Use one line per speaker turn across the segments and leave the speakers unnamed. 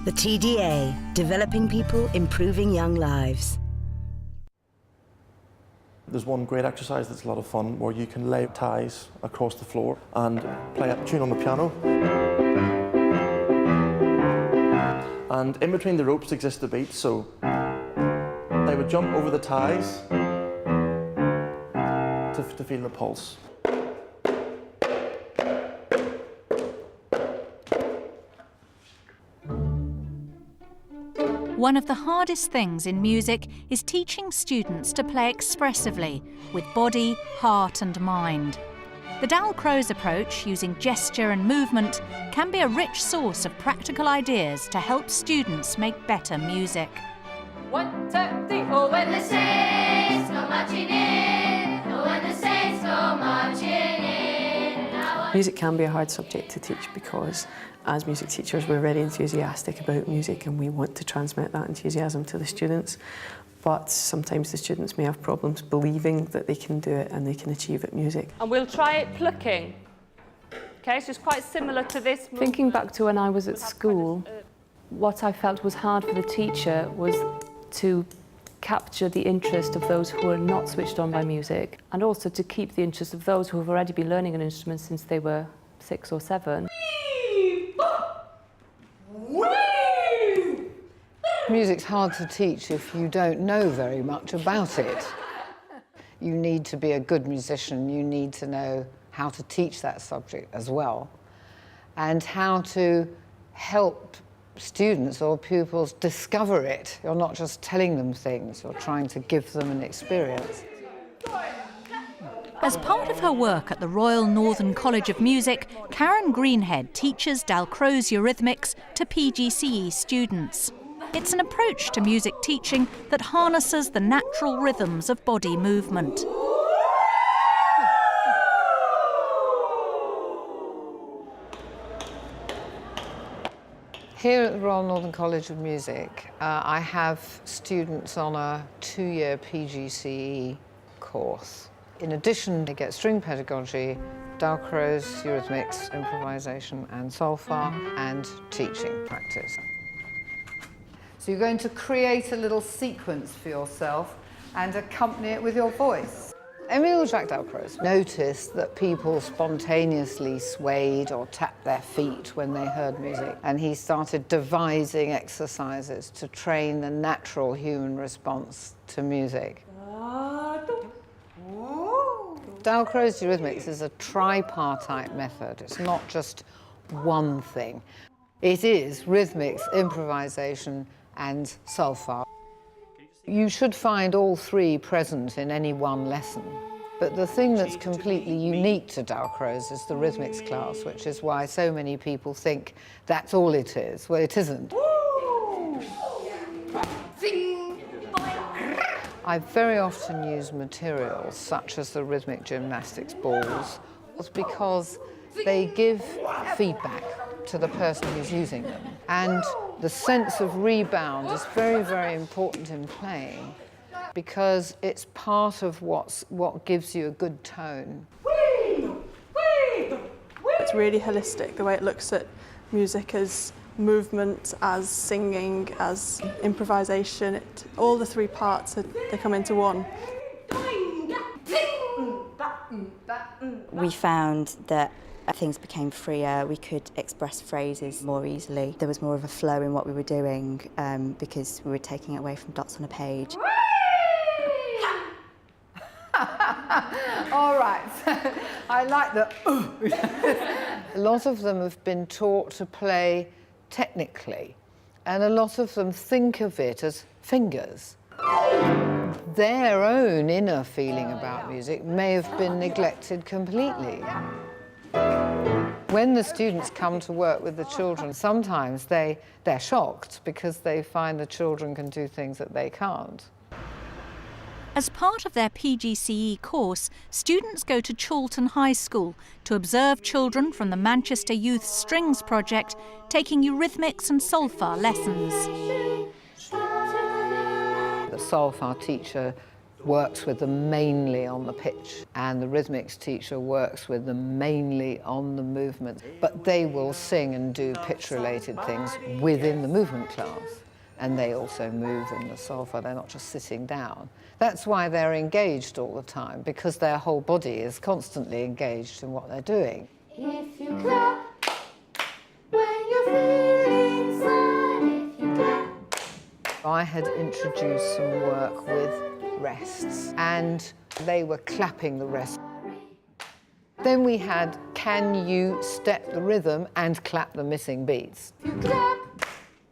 The TDA, developing people, improving young lives.
There's one great exercise that's a lot of fun where you can lay ties across the floor and play a tune on the piano. And in between the ropes exists the beat, so they would jump over the ties to feel the pulse.
One of the hardest things in music is teaching students to play expressively, with body, heart and mind. The Dalcroze approach, using gesture and movement, can be a rich source of practical ideas to help students make better music.
1, 2, 3, oh, when the saints go marching in, oh, when the saints go marching in.
Music can be a hard subject to teach because as music teachers we're very enthusiastic about music and we want to transmit that enthusiasm to the students, but sometimes the students may have problems believing that they can do it and they can achieve it music.
And we'll try it plucking. Okay, so it's quite similar to this movement.
Thinking back to when I was at school, what I felt was hard for the teacher was to capture the interest of those who are not switched on by music, and also to keep the interest of those who have already been learning an instrument since they were 6 or 7.
Music's hard to teach if you don't know very much about it. You need to be a good musician, you need to know how to teach that subject as well, and how to help students or pupils discover it. You're not just telling them things, you're trying to give them an experience.
As part of her work at the Royal Northern College of Music, Karen Greenhead teaches Dalcroze Eurythmics to PGCE students. It's an approach to music teaching that harnesses the natural rhythms of body movement.
Here at the Royal Northern College of Music, I have students on a 2-year PGCE course. In addition, they get string pedagogy, Dalcroze, Eurythmics, improvisation and solfa, and teaching practice. So you're going to create a little sequence for yourself and accompany it with your voice. Émile Jacques Dalcroze noticed that people spontaneously swayed or tapped their feet when they heard music, and he started devising exercises to train the natural human response to music. Dalcroze Eurythmics is a tripartite method. It's not just one thing. It is rhythmics, improvisation, and solfa. You should find all 3 present in any one lesson. But the thing that's completely unique to Dalcroze is the rhythmics class, which is why so many people think that's all it is. Well, it isn't. I very often use materials such as the rhythmic gymnastics balls because they give feedback to the person who's using them. And the sense of rebound is very, very important in playing because it's part of what gives you a good tone.
It's really holistic, the way it looks at music as movement, as singing, as improvisation. All the 3 parts, they come into one.
We found that things became freer, we could express phrases more easily. There was more of a flow in what we were doing because we were taking it away from dots on a page.
All right, I like the A lot of them have been taught to play technically, and a lot of them think of it as fingers. Their own inner feeling about music may have been neglected completely. When the students come to work with the children, sometimes they're shocked because they find the children can do things that they can't.
As part of their PGCE course, students go to Chorlton High School to observe children from the Manchester Youth Strings Project taking eurythmics and solfa lessons.
The solfa teacher works with them mainly on the pitch, and the rhythmics teacher works with them mainly on the movement. But they will sing and do pitch-related things within the movement class, and they also move in the solfa. They're not just sitting down. That's why they're engaged all the time, because their whole body is constantly engaged in what they're doing.
If you clap when you're feeling sad, if you clap.
I had introduced some work with rests, and they were clapping the rest. Then we had, can you step the rhythm and clap the missing beats?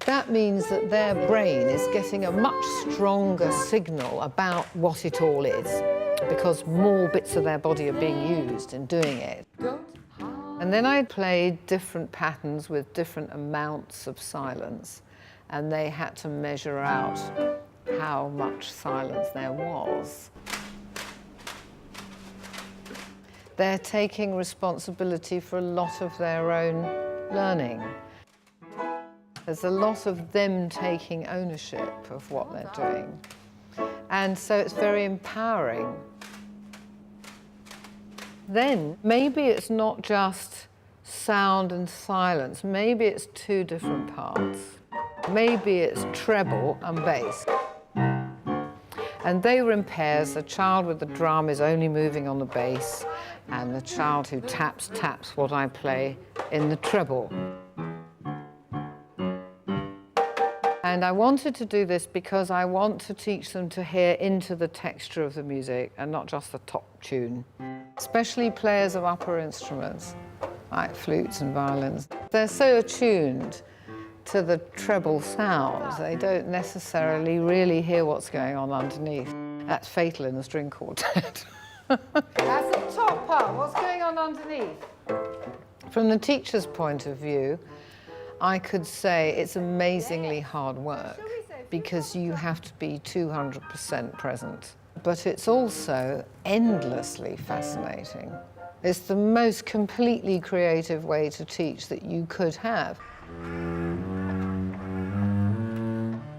That means that their brain is getting a much stronger signal about what it all is, because more bits of their body are being used in doing it. And then I played different patterns with different amounts of silence, and they had to measure out how much silence there was. They're taking responsibility for a lot of their own learning. There's a lot of them taking ownership of what they're doing. And so it's very empowering. Then maybe it's not just sound and silence, maybe it's two different parts. Maybe it's treble and bass. And they were in pairs. The child with the drum is only moving on the bass, and the child who taps what I play in the treble. And I wanted to do this because I want to teach them to hear into the texture of the music and not just the top tune. Especially players of upper instruments, like flutes and violins. They're so attuned to the treble sounds, they don't necessarily really hear what's going on underneath. That's fatal in the string quartet. That's the top part, what's going on underneath? From the teacher's point of view, I could say it's amazingly hard work because you have to be 200% present. But it's also endlessly fascinating. It's the most completely creative way to teach that you could have.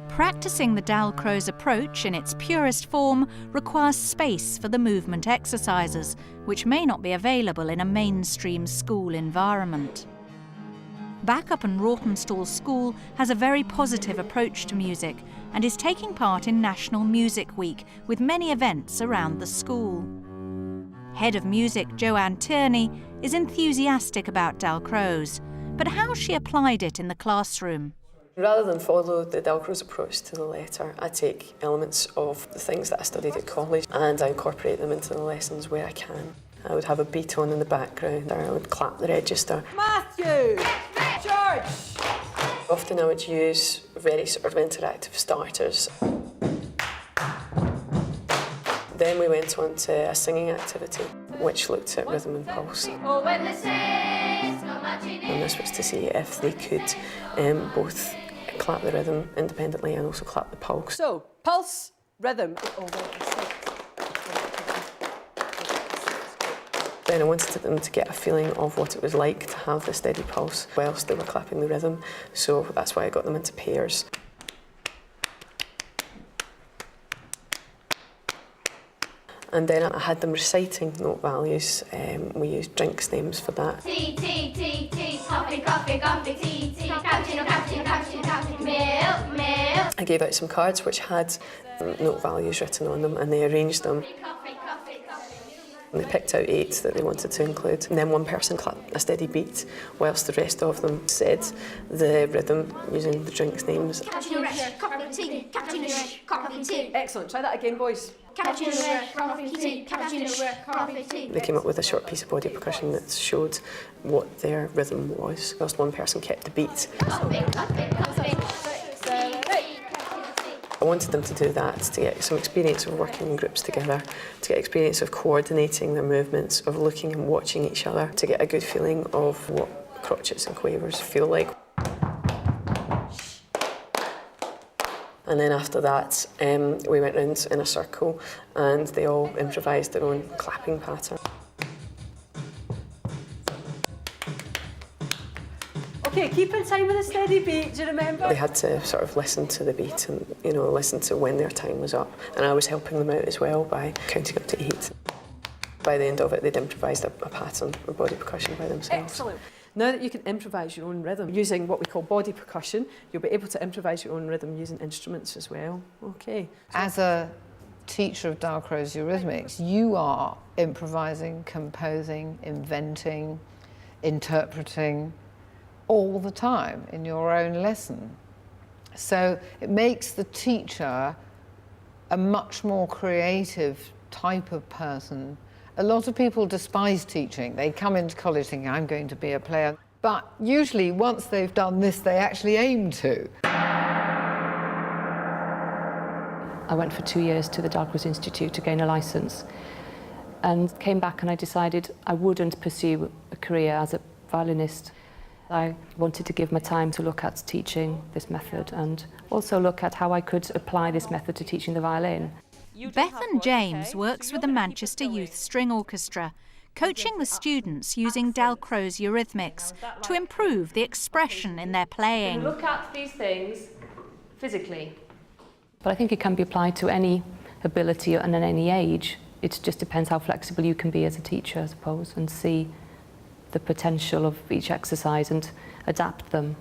Practicing the Dalcroze approach in its purest form requires space for the movement exercises, which may not be available in a mainstream school environment. Backup and Rawtenstall School has a very positive approach to music and is taking part in National Music Week with many events around the school. Head of Music Joanne Tierney is enthusiastic about Dalcroze, but how she applied it in the classroom.
Rather than follow the Dalcroze approach to the letter, I take elements of the things that I studied at college and I incorporate them into the lessons where I can. I would have a beat on in the background, or I would clap the register.
Matthew! George!
Often I would use very sort of interactive starters. Then we went on to a singing activity, which looked at rhythm and pulse.
Oh, when the saints go marching in.
And this was to see if they could both clap the rhythm independently and also clap the pulse.
So, pulse, rhythm.
Then I wanted them to get a feeling of what it was like to have the steady pulse whilst they were clapping the rhythm. So that's why I got them into pairs. And then I had them reciting note values. We used drinks names for that.
Tea, tea, tea, tea, coffee, coffee, coffee, tea, tea, cappuccino, cappuccino, cappuccino, cappuccino, milk, milk.
I gave out some cards which had note values written on them, and they arranged them.
Coffee, coffee, coffee.
And they picked out 8 that they wanted to include. And then one person clapped a steady beat, whilst the rest of them said the rhythm using the drinks names.
Cappuccino, coffee, tea, cappuccino, coffee, tea.
Excellent. Try that again, boys.
Cappuccino, coffee, tea, cappuccino, coffee, tea.
They came up with a short piece of body percussion that showed what their rhythm was, whilst one person kept the beat.
Coffee, coffee, coffee.
I wanted them to do that, to get some experience of working in groups together, to get experience of coordinating their movements, of looking and watching each other, to get a good feeling of what crotchets and quavers feel like. And then after that, we went round in a circle and they all improvised their own clapping pattern.
OK, Okay, keep in time with a steady beat, do you remember?
They had to sort of listen to the beat and, you know, listen to when their time was up. And I was helping them out as well by counting up to 8. By the end of it, they'd improvised a pattern or body percussion by themselves.
Excellent. Now that you can improvise your own rhythm using what we call body percussion, you'll be able to improvise your own rhythm using instruments as well. Okay.
As a teacher of Dalcroze Eurythmics, you are improvising, composing, inventing, interpreting all the time in your own lesson. So it makes the teacher a much more creative type of person. A lot of people despise teaching. They come into college thinking, I'm going to be a player. But usually, once they've done this, they actually aim to.
I went for 2 years to the Dalcroze Institute to gain a licence and came back and I decided I wouldn't pursue a career as a violinist. I wanted to give my time to look at teaching this method and also look at how I could apply this method to teaching the violin.
Bethan James works with the Manchester Youth String Orchestra, coaching the students using Dalcroze Eurythmics to improve the expression in their playing.
Look at these things physically. But I think it can be applied to any ability and at any age. It just depends how flexible you can be as a teacher, I suppose, and see the potential of each exercise and adapt them.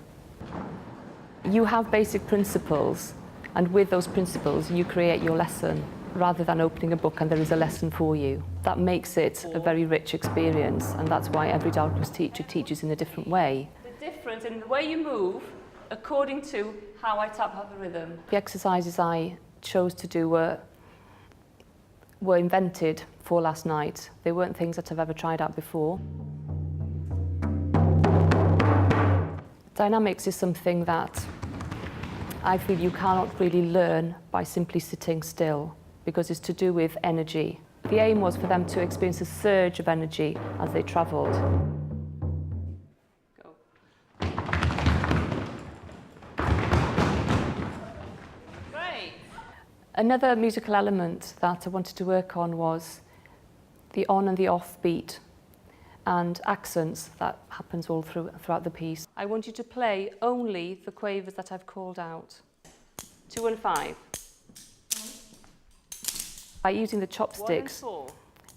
You have basic principles, and with those principles you create your lesson rather than opening a book and there is a lesson for you. That makes it a very rich experience, and that's why every Dalcroze teacher teaches in a different way.
The difference in the way you move according to how I tap out the rhythm.
The exercises I chose to do were invented for last night. They weren't things that I've ever tried out before. Dynamics is something that I feel you cannot really learn by simply sitting still, because it's to do with energy. The aim was for them to experience a surge of energy as they travelled. Another musical element that I wanted to work on was the on and the off beat and accents that happens all throughout the piece. I want you to play only the quavers that I've called out. 2 and 5. By using the chopsticks,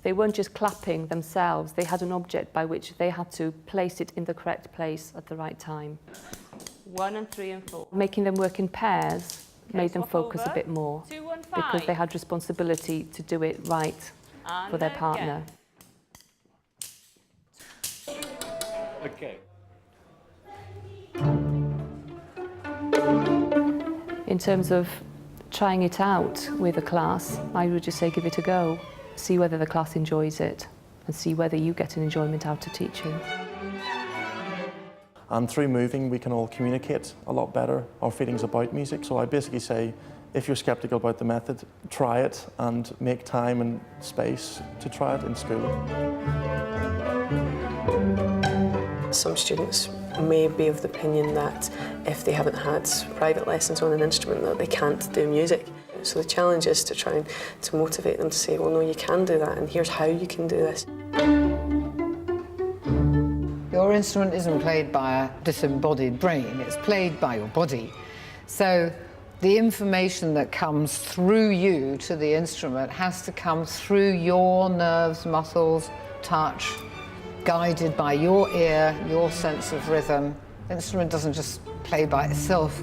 they weren't just clapping themselves, they had an object by which they had to place it in the correct place at the right time.
1 and 3 and 4.
Making them work in pairs made them focus
over.
a bit more
2 and 5.
because they had responsibility to do it right for their partner.
Okay.
In terms of trying it out with a class, I would just say give it a go. See whether the class enjoys it and see whether you get an enjoyment out of teaching.
And through moving, we can all communicate a lot better our feelings about music. So I basically say, if you're sceptical about the method, try it and make time and space to try it in school.
Some students may be of the opinion that if they haven't had private lessons on an instrument that they can't do music. So the challenge is to try and to motivate them to say, well, no, you can do that, and here's how you can do this.
Your instrument isn't played by a disembodied brain, it's played by your body. So the information that comes through you to the instrument has to come through your nerves, muscles, touch, guided by your ear, your sense of rhythm. The instrument doesn't just play by itself.